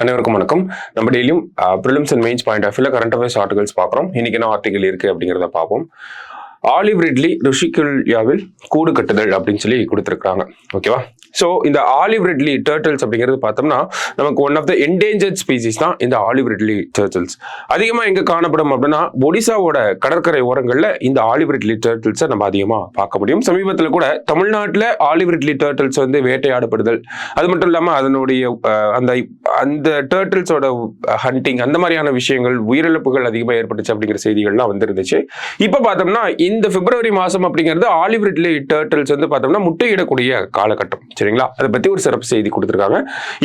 அனைவருக்கும் வணக்கம். நம்ம டெய்லியும் prelims and mains point of வியூல கரண்ட் அஃபேர்ஸ் ஆர்டிகல்ஸ் பார்க்குறோம். இன்னைக்கு என்ன ஆர்டிகல் இருக்கு அப்படிங்கிறத பார்ப்போம். ஆலிவ் ரிட்லி ருஷிகுல்யாவில் கூடு கட்டுதல் அப்படின்னு சொல்லி கொடுத்துருக்காங்க. ஓகேவா? ஸோ இந்த ஆலிவ் ரிட்லி டர்ட்டில்ஸ் அப்படிங்கிறது பார்த்தோம்னா நமக்கு one of the endangered species தான் இந்த ஆலிவ் ரிட்லி டர்ட்டில்ஸ். அதிகமாக எங்கே காணப்படும் அப்படின்னா ஒடிசாவோட கடற்கரை ஓரங்களில் இந்த ஆலிவ் ரிட்லி டர்ட்டில்ஸை நம்ம அதிகமாக பார்க்க முடியும். சமீபத்தில் கூட தமிழ்நாட்டில் ஆலிவ் ரிட்லி டர்ட்டில்ஸ் வந்து வேட்டையாடப்படுதல், அது மட்டும் இல்லாமல் அதனுடைய அந்த டர்ட்டில்ஸோட ஹண்டிங், அந்த மாதிரியான விஷயங்கள், உயிரிழப்புகள் அதிகமாக ஏற்பட்டுச்சு அப்படிங்கிற செய்திகள்லாம் வந்துருந்துச்சு. இப்போ பார்த்தோம்னா இந்த பிப்ரவரி மாதம் அப்படிங்கிறது ஆலிவ் ரிட்லி டர்ட்டில்ஸ் வந்து பார்த்தோம்னா முட்டையிடக்கூடிய காலகட்டம். சரிங்களா? அதை பத்தி ஒரு சிறப்பு செய்தி கொடுத்திருக்காங்க.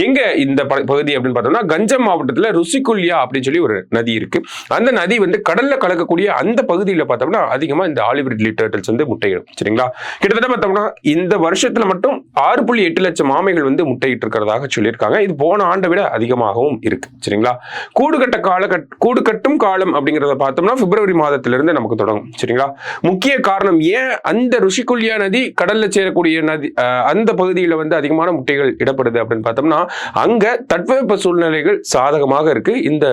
எங்க இந்த பகுதி அப்படின்னு பார்த்தோம்னா கஞ்சம் மாவட்டத்தில் ருஷிகுல்யா அப்படின்னு சொல்லி ஒரு நதி இருக்கு. அந்த நதி வந்து கடல்ல கலக்கக்கூடிய அந்த பகுதியில் பார்த்தோம்னா அதிகமா இந்த ஆலிவ் ரிட்லி டர்ட்டில்ஸ் வந்து முட்டையிடும். சரிங்களா? கிட்டத்தட்ட பார்த்தோம்னா இந்த வருஷத்துல மட்டும் 6.8 லட்சம் ஆமைகள் வந்து முட்டையிட்டு இருக்கிறதாக சொல்லியிருக்காங்க. இது போன ஆண்டை விட அதிகமாகவும் இருக்கு. சரிங்களா? கூடு கட்டும் காலம் அப்படிங்கிறத பார்த்தோம்னா பிப்ரவரி மாதத்திலிருந்து நமக்கு தொடங்கும். சரிங்களா? முக்கிய காரணம் ஏன் அந்த ருஷிகுல்யா நதி கடல்ல சேரக்கூடிய நதி அந்த பகுதியில் வந்து அதிகமான முட்டைகள் இடப்படுது அப்படின்னு பார்த்தோம்னா அங்க தட்பவெப்ப சூழ்நிலைகள் சாதகமாக இருக்கு இந்த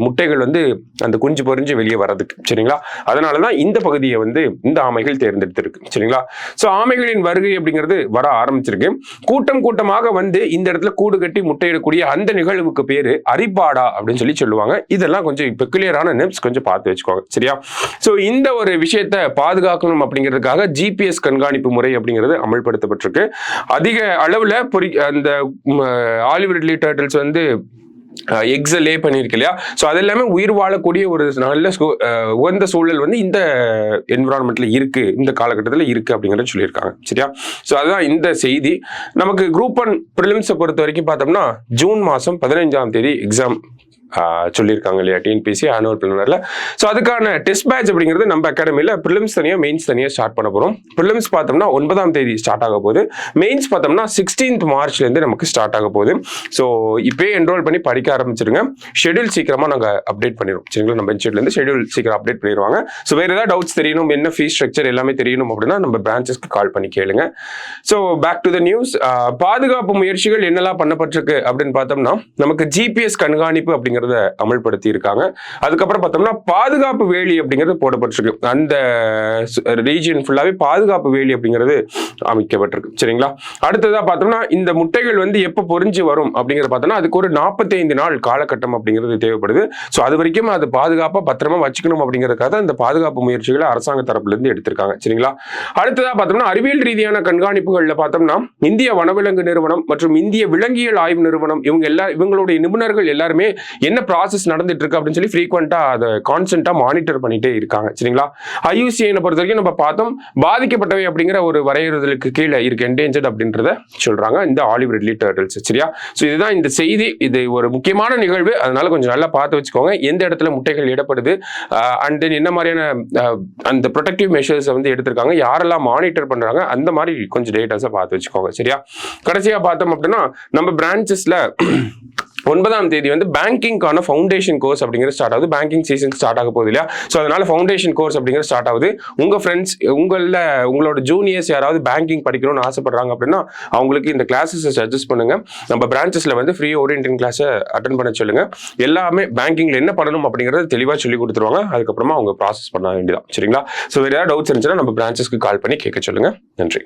முட்டைகள் வந்து அந்த குஞ்சு பொறிஞ்சு வெளியே வர்றதுக்கு. சரிங்களா? அதனாலதான் இந்த பகுதியை வந்து இந்த ஆமைகள் தேர்ந்தெடுத்திருக்கு. சரிங்களா? சோ ஆமைகளின் வருகை அப்படிங்கிறது வர ஆரம்பிச்சிருக்கு. கூட்டமாக வந்து இந்த இடத்துல கூடு கட்டி முட்டையிடக்கூடிய அந்த நிகழ்வுக்கு பேரு அரிபாடா அப்படின்னு சொல்லி சொல்லுவாங்க. இதெல்லாம் கொஞ்சம் பெக்குலியரான நிப்ஸ், கொஞ்சம் பார்த்து வச்சுக்கோங்க. சரியா? சோ இந்த ஒரு விஷயத்தை பாதுகாக்கணும் அப்படிங்கிறதுக்காக ஜிபிஎஸ் கண்காணிப்பு முறை அப்படிங்கிறது அமல்படுத்தப்பட்டிருக்கு. அதிக அளவுல அந்த ஆலிவ் ரிட்லி டர்ட்டில்ஸ் வந்து எக்ஸை லே பண்ணியிருக்கு இல்லையா? ஸோ அது எல்லாமே உயிர் வாழக்கூடிய ஒரு நல்ல உகந்த சூழல் வந்து இந்த என்விரான்மெண்ட்ல இருக்கு, இந்த காலகட்டத்தில் இருக்கு அப்படிங்கிறத சொல்லியிருக்காங்க. சரியா? ஸோ அதுதான் இந்த செய்தி. நமக்கு குரூப் 1 ப்ரிலிம்ஸை பொறுத்த வரைக்கும் பார்த்தோம்னா ஜூன் மாதம் 15ஆம் தேதி எக்ஸாம் சொல்லியிருக்காங்க இல்லையா, டிஎன்பிஎஸ்சி ஆனுவல் பிளானர்ல. ஸோ அதுக்கான டெஸ்ட் பேட்ச் அப்படிங்கிறது நம்ம அகாடமியில் ப்ரிலிம்ஸ் தனியாக மெயின்ஸ் தனியாக ஸ்டார்ட் பண்ண போகிறோம். ப்ரிலிம்ஸ் பார்த்தோம்னா 9ஆம் தேதி ஸ்டார்ட் ஆக போகுது. மெயின்ஸ் பார்த்தோம்னா 16th மார்ச்லேருந்து நமக்கு ஸ்டார்ட் ஆக போகுது. ஸோ இப்போயே என்ரோல் பண்ணி படிக்க ஆரம்பிச்சிருங்க. ஷெடியூல் சீக்கிரமாக நாங்கள் அப்டேட் பண்ணிடுவோம். சரிங்களா? நம்ம இன்ஸ்டியூட்லேருந்து ஷெடியூல் சீக்கிரம் அப்டேட் பண்ணிடுவாங்க. ஸோ வேறு ஏதாவது டவுட்ஸ் தெரியணும், என்ன ஃபீஸ் ஸ்ட்ரக்சர் எல்லாமே தெரியணும் அப்படின்னா நம்ம பிரான்ச்சஸ்க்கு கால் பண்ணி கேளுங்க. So back to the news. பாதுகாப்பு முயற்சிகள் என்னெல்லாம் பண்ணப்பட்டிருக்கு அப்படின்னு பார்த்தோம்னா நமக்கு ஜிபிஎஸ் கண்காணிப்பு அப்படிங்கிறத அமல்படுத்தி இருக்காங்க. அதுக்கப்புறம் பார்த்தோம்னா பாதுகாப்பு வேலி அப்படிங்கிறது போடப்பட்டிருக்கு. அந்த ரீஜியன் ஃபுல்லாவே பாதுகாப்பு வேலி அப்படிங்கிறது அமைக்கப்பட்டிருக்கு. சரிங்களா? அடுத்ததா பார்த்தோம்னா இந்த முட்டைகள் வந்து எப்போ பொறிஞ்சு வரும் அப்படிங்கிறத பார்த்தோம்னா அதுக்கு ஒரு 45 நாள் காலகட்டம் அப்படிங்கிறது தேவைப்படுது. ஸோ அது வரைக்கும் அது பாதுகாப்பா பத்திரமா வச்சுக்கணும் அப்படிங்கிறதுக்காக இந்த பாதுகாப்பு முயற்சிகளை அரசாங்க தரப்புல இருந்து எடுத்திருக்காங்க. சரிங்களா? அடுத்ததா பார்த்தோம்னா அறிவியல் ரீதியான கண்காணிப்புகள்ல பார்த்தோம்னா இந்திய வனவிலங்கு நிறுவனம் மற்றும் இந்திய விலங்கியல் ஆய்வு நிறுவனம் இவங்களுடைய நிபுணர்கள் எல்லாருமே என்ன ப்ராசஸ் நடந்துட்டு இருக்கு அப்படின்னு சொல்லி ஃப்ரீக்வெண்டா அதை கான்ஸ்டன்டா மானிட்டர் பண்ணிட்டே இருக்காங்க. சரிங்களா? ஐயூசிஐனை பொறுத்த வரைக்கும் நம்ம பார்த்தோம் பாதிக்கப்பட்டவை அப்படிங்கிற ஒரு வரையறுதலுக்கு கீழே இருக்கு என்டேஞ்சர்ட் அப்படின்றத சொல்றாங்க இந்த ஆலிவ் ரிட்லி டர்ட்டில்ஸ். சரியா? ஸோ இதுதான் இந்த செய்தி. இது ஒரு முக்கியமான நிகழ்வு, அதனால கொஞ்சம் நல்லா பார்த்து வச்சுக்கோங்க. எந்த இடத்துல முட்டைகள் இடப்படுது அண்ட் தென் என்ன மாதிரியான அந்த ப்ரொடெக்டிவ் மெஷர்ஸ் வந்து எடுத்திருக்காங்க, யாரெல்லாம் மானிட்டர் பண்றாங்க, அந்த மாதிரி கொஞ்சம் டேட்டாஸை பார்த்து வச்சுக்கோங்க. சரியா? கடைசியா பார்த்தோம் அப்படின்னா நம்ம பிரான்ச்சஸ்ல 9ஆம் தேதி வந்து பேங்கிங்கான ஃபவுண்டேஷன் கோர்ஸ் அப்படிங்கிறது ஸ்டார்ட் ஆகுது. பேங்கிங் சீசன் ஸ்டார்ட் ஆக போகுது இல்லையா? ஸோ அதனால ஃபவுண்டேஷன் கோர்ஸ் அப்படிங்கிறது ஸ்டார்ட் ஆகுது. உங்க ஃப்ரெண்ட்ஸ் உங்களோட ஜூனியர்ஸ் யாராவது பேங்கிங் படிக்கணும்னு ஆசைப்படுறாங்க அப்படின்னா அவங்களுக்கு இந்த கிளாஸஸ் சஜஸ்ட் பண்ணுங்க. நம்ம பிரான்ச்சஸ்ல வந்து ஃப்ரீ ஓரியன்டிங் கிளாஸை அட்டன் பண்ண சொல்லுங்க. எல்லாமே பேங்கிங்ல என்ன பண்ணணும் அப்படிங்கறத தெளிவாக சொல்லி கொடுத்துருவாங்க. அதுக்கப்புறமா அவங்க ப்ராசஸ் பண்ண வேண்டியதான். சரிங்களா? ஸோ வேற ஏதாவது டவுட்ஸ் இருந்துச்சுன்னா நம்ம பிரான்ச்சஸ்க்கு கால் பண்ணி கேட்க சொல்லுங்க. நன்றி.